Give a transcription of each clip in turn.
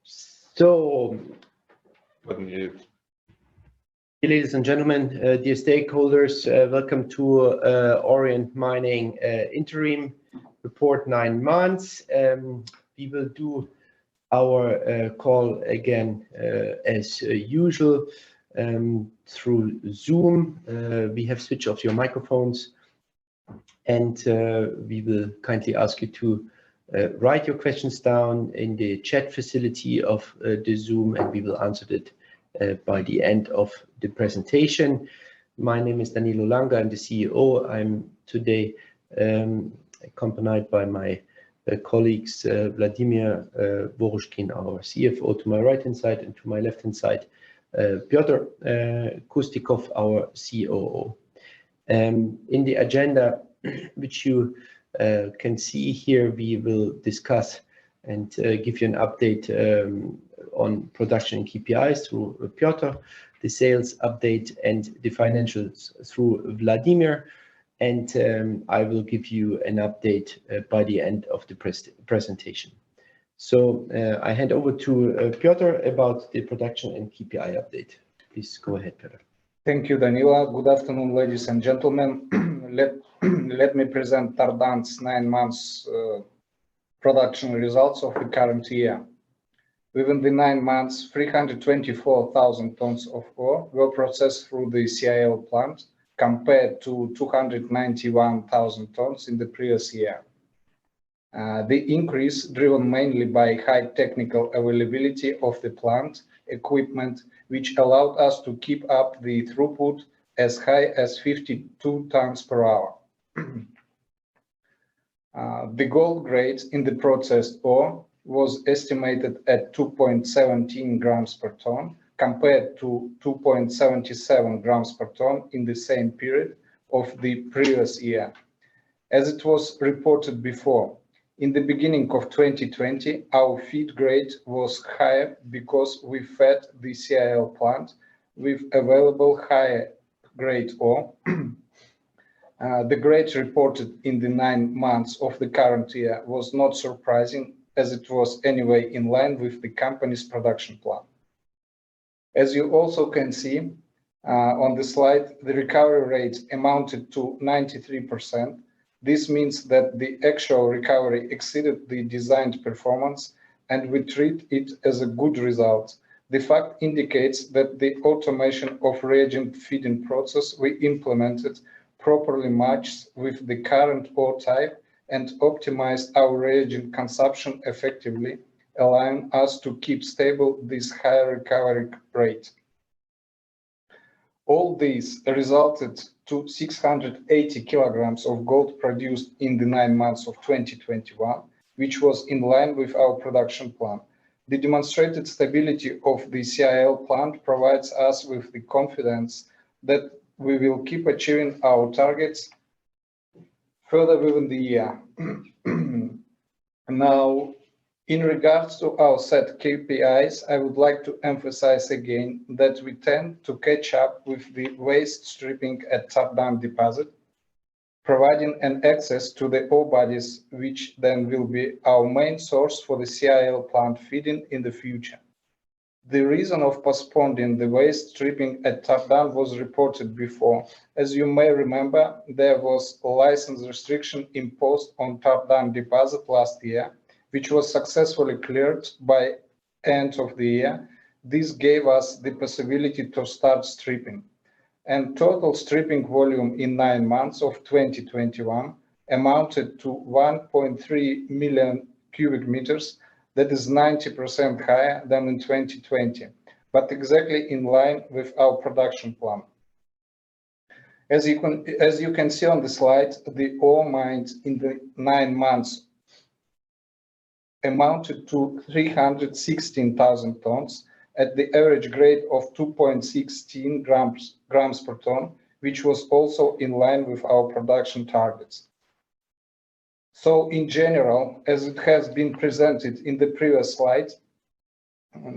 So, ladies and gentlemen, dear stakeholders, welcome to Auriant Mining Interim Report 9 months. We will do our call again as usual through Zoom. We have switched off your microphones, and we will kindly ask you to write your questions down in the chat facility of the Zoom, and we will answer it by the end of the presentation. My name is Danilo Langa, I'm the CEO. I'm today accompanied by my colleagues Vladimir Vorushkin, our CFO, to my right-hand side, and to my left-hand side, Piotr Kustikov, our COO. In the agenda, which you can see here, we will discuss and give you an update on production and KPIs through Piotr, the sales update and the financials through Vladimir, and I will give you an update by the end of the presentation. So I hand over to Piotr about the production and KPI update. Please go ahead, Piotr. Thank you, Danila. Good afternoon, ladies and gentlemen. Let me present Tardan's 9 months production results of the current year. Within the 9 months, 324,000 tons of ore were processed through the CIL plant, compared to 291,000 tons in the previous year. The increase driven mainly by high technical availability of the plant equipment, which allowed us to keep up the throughput as high as 52 tons per hour. The gold grade in the processed ore was estimated at 2.17 grams per ton, compared to 2.77 grams per ton in the same period of the previous year. As it was reported before, in the beginning of 2020, our feed grade was higher because we fed the CIL plant with available higher grade ore. The grade reported in the 9 months of the current year was not surprising, as it was anyway in line with the company's production plan. As you also can see on the slide, the recovery rate amounted to 93%. This means that the actual recovery exceeded the designed performance, and we treat it as a good result. The fact indicates that the automation of reagent feeding process we implemented properly matched with the current ore type and optimized our reagent consumption effectively, allowing us to keep stable this high recovery rate. All these resulted to 680 kilograms of gold produced in the 9 months of 2021, which was in line with our production plan. The demonstrated stability of the CIL plant provides us with the confidence that we will keep achieving our targets further within the year. Now, in regards to our set KPIs, I would like to emphasize again that we tend to catch up with the waste stripping at Tardan deposit, providing an access to the ore bodies, which then will be our main source for the CIL plant feeding in the future. The reason of postponing the waste stripping at Tardan was reported before. As you may remember, there was a license restriction imposed on Tardan deposit last year, which was successfully cleared by end of the year. This gave us the possibility to start stripping. And total stripping volume in 9 months of 2021 amounted to 1.3 million cubic meters. That is 90% higher than in 2020, but exactly in line with our production plan. As you can see on the slide, the ore mined in the 9 months amounted to 316,000 tons at the average grade of 2.16 grams per ton, which was also in line with our production targets. So in general, as it has been presented in the previous slide,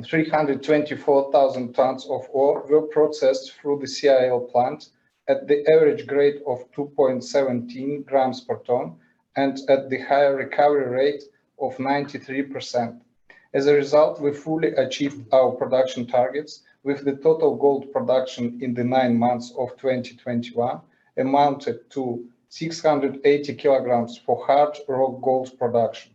324,000 tons of ore were processed through the CIL plant at the average grade of 2.17 grams per ton and at the higher recovery rate of 93%. As a result, we fully achieved our production targets, with the total gold production in the 9 months of 2021 amounted to 680 kilograms for hard rock gold production.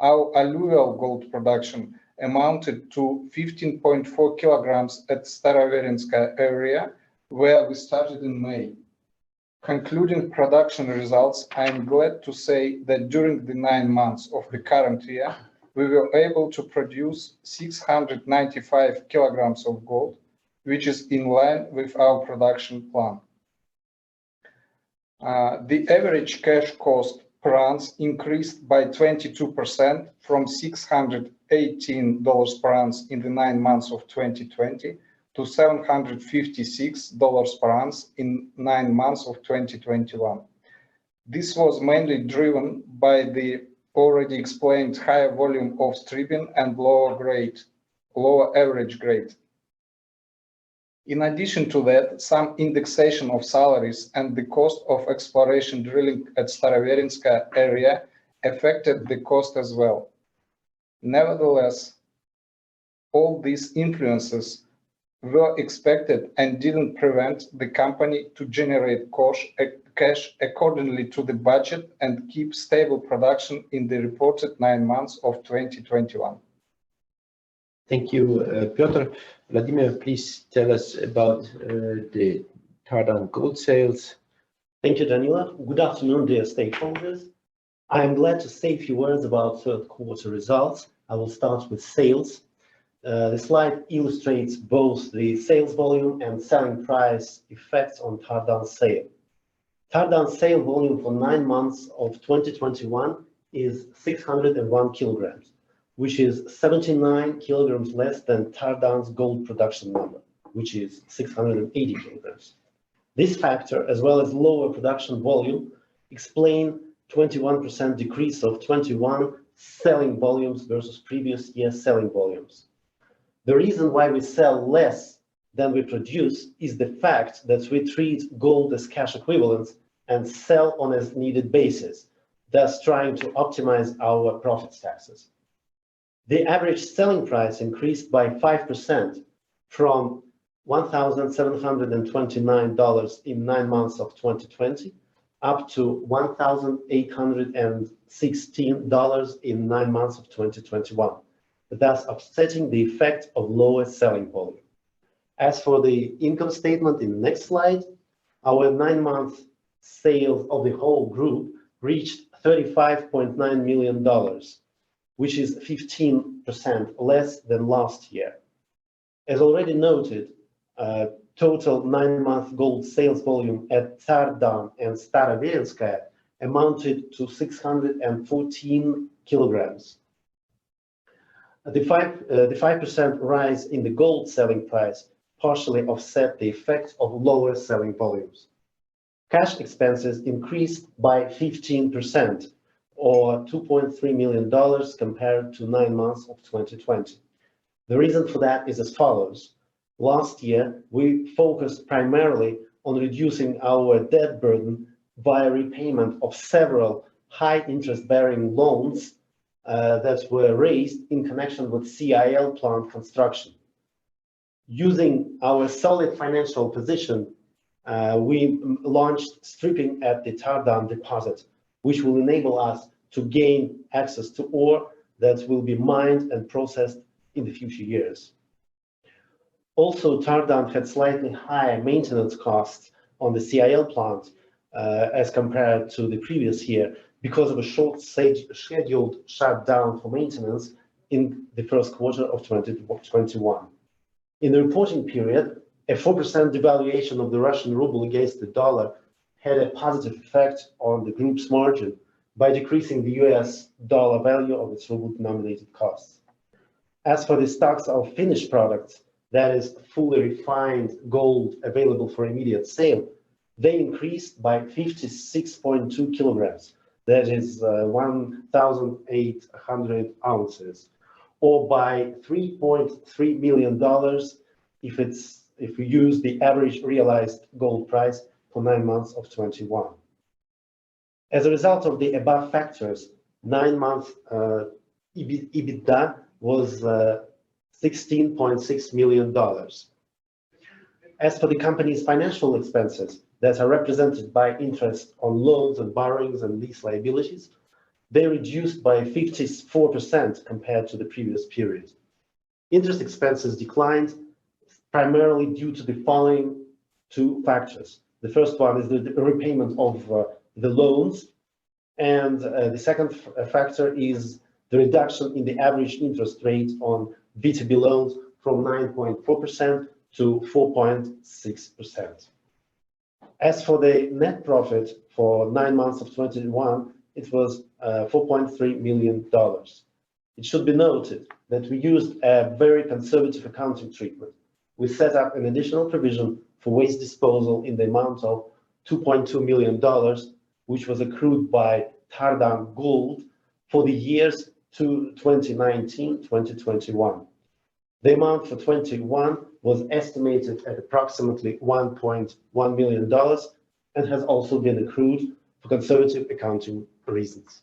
Our alluvial gold production amounted to 15.4 kilograms at Staroverinskaya area, where we started in May. Concluding production results, I am glad to say that during the 9 months of the current year, we were able to produce 695 kilograms of gold, which is in line with our production plan. The average cash cost per ounce increased by 22% from $618 per ounce in the 9 months of 2020 to $756 per ounce in 9 months of 2021. This was mainly driven by the already explained higher volume of stripping and lower average grade. In addition to that, some indexation of salaries and the cost of exploration drilling at Staroverinskaya area affected the cost as well. Nevertheless, all these influences were expected and didn't prevent the company to generate cash accordingly to the budget and keep stable production in the reported 9 months of 2021. Thank you, Piotr. Vladimir, please tell us about the Tardan gold sales. Thank you, Danila. Good afternoon, dear stakeholders. I am glad to say a few words about third quarter results. I will start with sales. The slide illustrates both the sales volume and selling price effects on Tardan sale. Tardan sale volume for 9 months of 2021 is 601 kilograms, which is 79 kilograms less than Tardan's gold production number, which is 680 kilograms. This factor, as well as lower production volume, explain 21% decrease of 21 selling volumes versus previous year's selling volumes. The reason why we sell less than we produce is the fact that we treat gold as cash equivalents and sell on as needed basis, thus trying to optimize our profits taxes. The average selling price increased by 5% from $1,729 in 9 months of 2020 up to $1,816 in 9 months of 2021, thus offsetting the effect of lower selling volume. As for the income statement in the next slide, our 9-month sales of the whole group reached $35.9 million, which is 15% less than last year. As already noted, total 9-month gold sales volume at Tardan and Staroverinskaya amounted to 614 kilograms. The 5% rise in the gold selling price partially offset the effect of lower selling volumes. Cash expenses increased by 15%, or $2.3 million compared to 9 months of 2020. The reason for that is as follows. Last year, we focused primarily on reducing our debt burden via repayment of several high interest-bearing loans that were raised in connection with CIL plant construction. Using our solid financial position, we launched stripping at the Tardan deposit, which will enable us to gain access to ore that will be mined and processed in the future years. Also, Tardan had slightly higher maintenance costs on the CIL plant as compared to the previous year because of a short scheduled shutdown for maintenance in the first quarter of 2021. In the reporting period, a 4% devaluation of the Russian ruble against the dollar had a positive effect on the group's margin by decreasing the US dollar value of its ruble-denominated costs. As for the stocks of finished products, that is fully refined gold available for immediate sale, they increased by 56.2 kilograms, that is 1,800 ounces, or by $3.3 million if we use the average realized gold price for 9 months of 21. As a result of the above factors, 9-month EBITDA was $16.6 million. As for the company's financial expenses that are represented by interest on loans and borrowings and lease liabilities, they reduced by 54% compared to the previous period. Interest expenses declined primarily due to the following two factors. The first one is the repayment of the loans, and the second factor is the reduction in the average interest rate on B2B loans from 9.4% to 4.6%. As for the net profit for 9 months of 2021, it was $4.3 million. It should be noted that we used a very conservative accounting treatment. We set up an additional provision for waste disposal in the amount of $2.2 million, which was accrued by Tardan Gold for the years to 2019-2021. The amount for 21 was estimated at approximately $1.1 million and has also been accrued for conservative accounting reasons.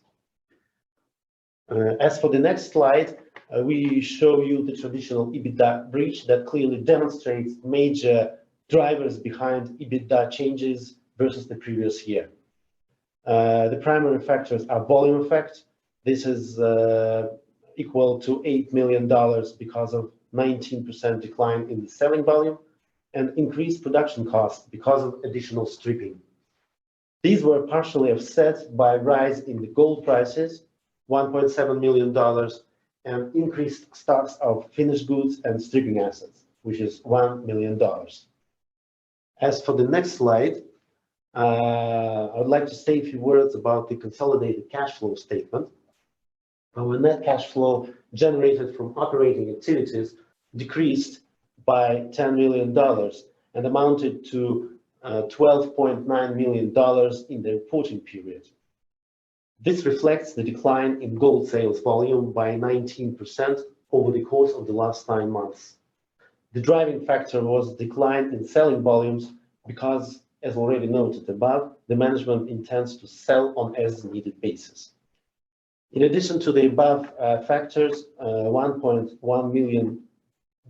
As for the next slide, we show you the traditional EBITDA bridge that clearly demonstrates major drivers behind EBITDA changes versus the previous year. The primary factors are volume effect. This is equal to $8 million because of 19% decline in the selling volume and increased production costs because of additional stripping. These were partially offset by a rise in the gold prices, $1.7 million, and increased stocks of finished goods and stripping assets, which is $1 million. As for the next slide, I would like to say a few words about the consolidated cash flow statement. Our net cash flow generated from operating activities decreased by $10 million and amounted to $12.9 million in the reporting period. This reflects the decline in gold sales volume by 19% over the course of the last 9 months. The driving factor was a decline in selling volumes because, as already noted above, the management intends to sell on as-needed basis. In addition to the above factors, $1.1 million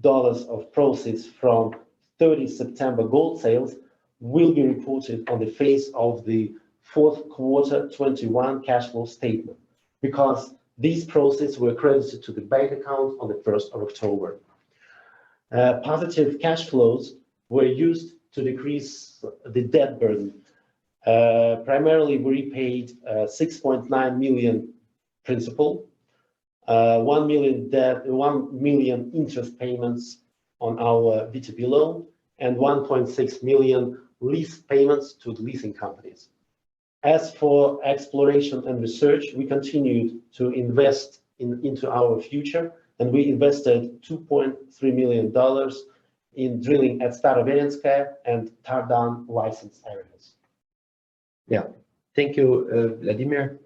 of proceeds from 30 September gold sales will be reported on the face of the fourth quarter 21 cash flow statement because these proceeds were credited to the bank account on the 1st of October. Positive cash flows were used to decrease the debt burden. Primarily, we repaid $6.9 million principal, 1 million interest payments on our B2B loan, and 1.6 million lease payments to the leasing companies. As for exploration and research, we continued to invest into our future, and we invested $2.3 million in drilling at Staroverenskaya and Tardan licensed areas. Yeah, thank you, Vladimir.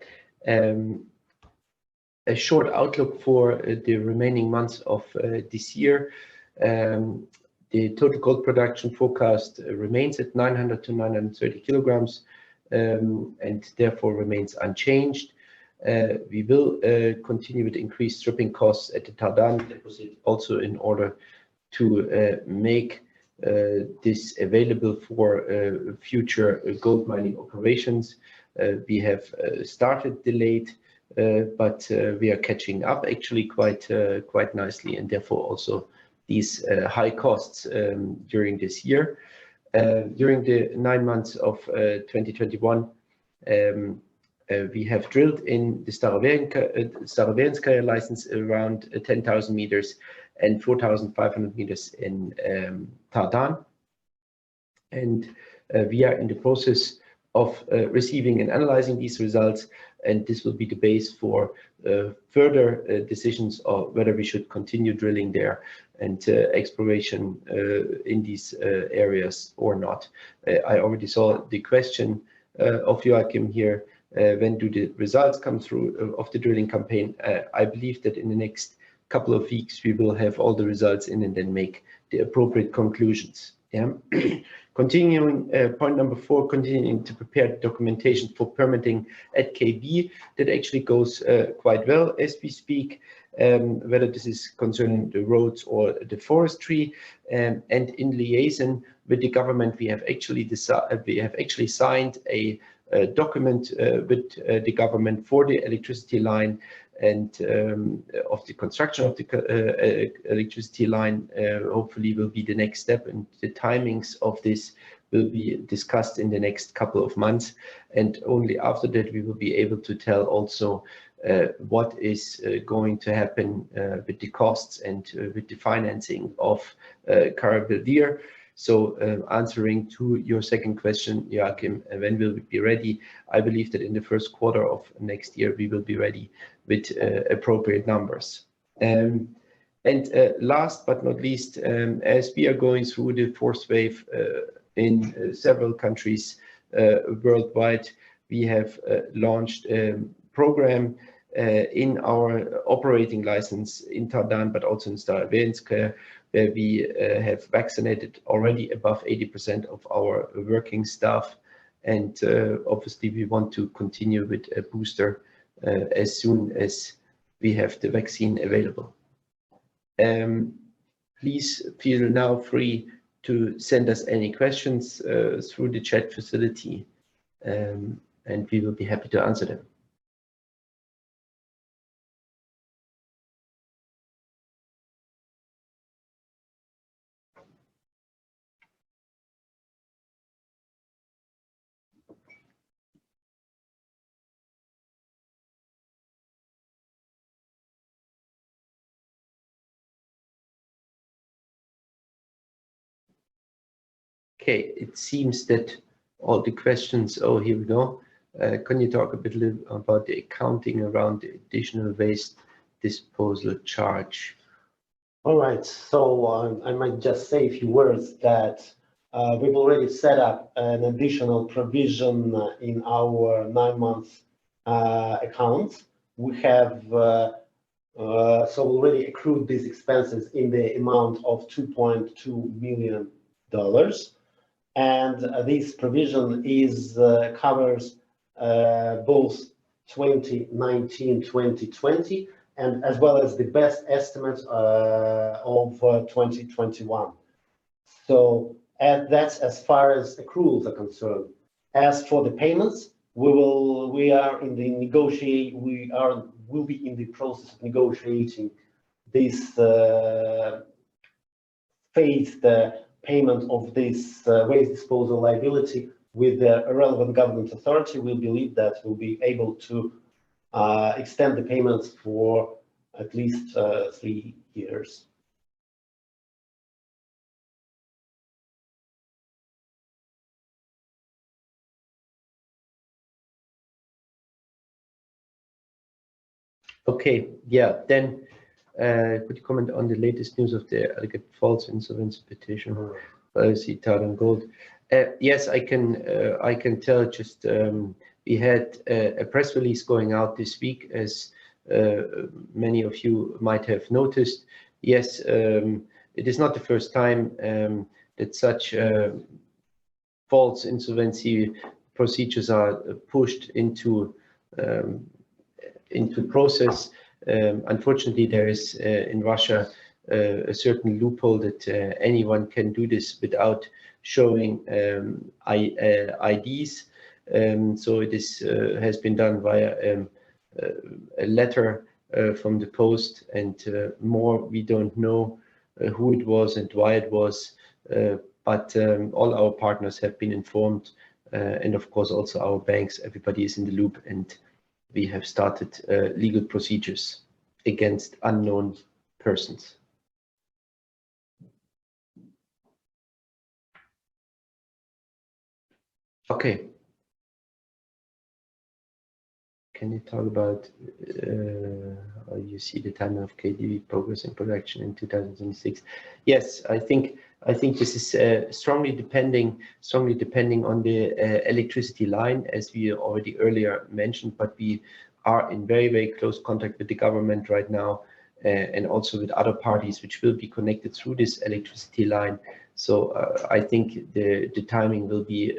A short outlook for the remaining months of this year. The total gold production forecast remains at 900 to 930 kilograms and therefore remains unchanged. We will continue with increased stripping costs at the Tardan deposit also in order to make this available for future gold mining operations. We have started delayed, but we are catching up actually quite nicely, and therefore also these high costs during this year. During the 9 months of 2021, we have drilled in the Staroverenskaya license around 10,000 meters and 4,500 meters in Tardan. And we are in the process of receiving and analyzing these results, and this will be the base for further decisions of whether we should continue drilling there and exploration in these areas or not. I already saw the question of Joachim here. When do the results come through of the drilling campaign? I believe that in the next couple of weeks we will have all the results in and then make the appropriate conclusions. Yeah. Continuing, point number 4, continuing to prepare documentation for permitting at KB. That actually goes quite well as we speak. whether this is concerning the roads or the forestry. And in liaison with the government, we have actually signed a document with the government for the electricity line and of the construction of the electricity line. Hopefully will be the next step, and the timings of this will be discussed in the next couple of months, and only after that we will be able to tell also what is going to happen with the costs and with the financing of Belvedere. So answering to your second question, Joachim, when will we be ready? I believe that in the first quarter of next year we will be ready with appropriate numbers. And last but not least, as we are going through the fourth wave in several countries worldwide, we have launched a program in our operating license in Tardan, but also in Starovinsk, where we have vaccinated already above 80% of our working staff. And obviously we want to continue with a booster as soon as we have the vaccine available. Please feel now free to send us any questions through the chat facility, and we will be happy to answer them. Okay, it seems that all the questions, oh, here we go. Can you talk a bit about the accounting around the additional waste disposal charge? All right, so I might just say a few words that we've already set up an additional provision in our 9-month accounts. We have so already accrued these expenses in the amount of $2.2 million. And this provision covers both 2019-2020 and as well as the best estimates of 2021. So that's as far as accruals are concerned. As for the payments, we'll be in the process of negotiating this phased payment of this waste disposal liability with the relevant government authority. We believe that we'll be able to extend the payments for at least 3 years. Okay, yeah, then could you comment on the latest news of the alleged false insolvency petition by Tardan Gold? Yes, I can tell. Just we had a press release going out this week, as many of you might have noticed. Yes, it is not the first time that such false insolvency procedures are pushed into process. Unfortunately, there is in Russia a certain loophole that anyone can do this without showing IDs. So it has been done via a letter from the post, and more we don't know who it was and why it was. But all our partners have been informed, and of course also our banks. Everybody is in the loop, and we have started legal procedures against unknown persons. Okay. Can you talk about how you see the time of KDV progress in production in 2026? Yes, I think this is strongly depending on the electricity line, as we already earlier mentioned. But we are in very, very close contact with the government right now, and also with other parties which will be connected through this electricity line. So I think the timing will be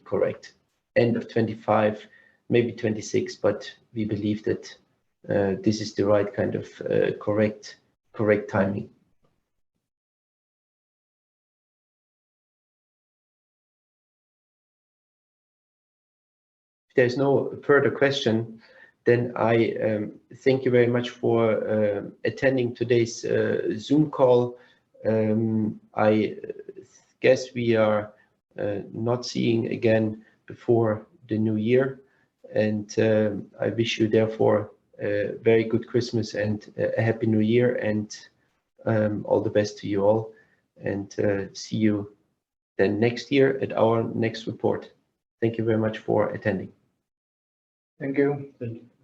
correct. End of 25. Maybe 26, but we believe that this is the right kind of correct timing. If there's no further question, then I thank you very much for attending today's Zoom call. I guess we are not seeing again before the new year, and I wish you therefore a very good Christmas and a happy new year, and all the best to you all, and see you then next year at our next report. Thank you very much for attending. Thank you. Thank you.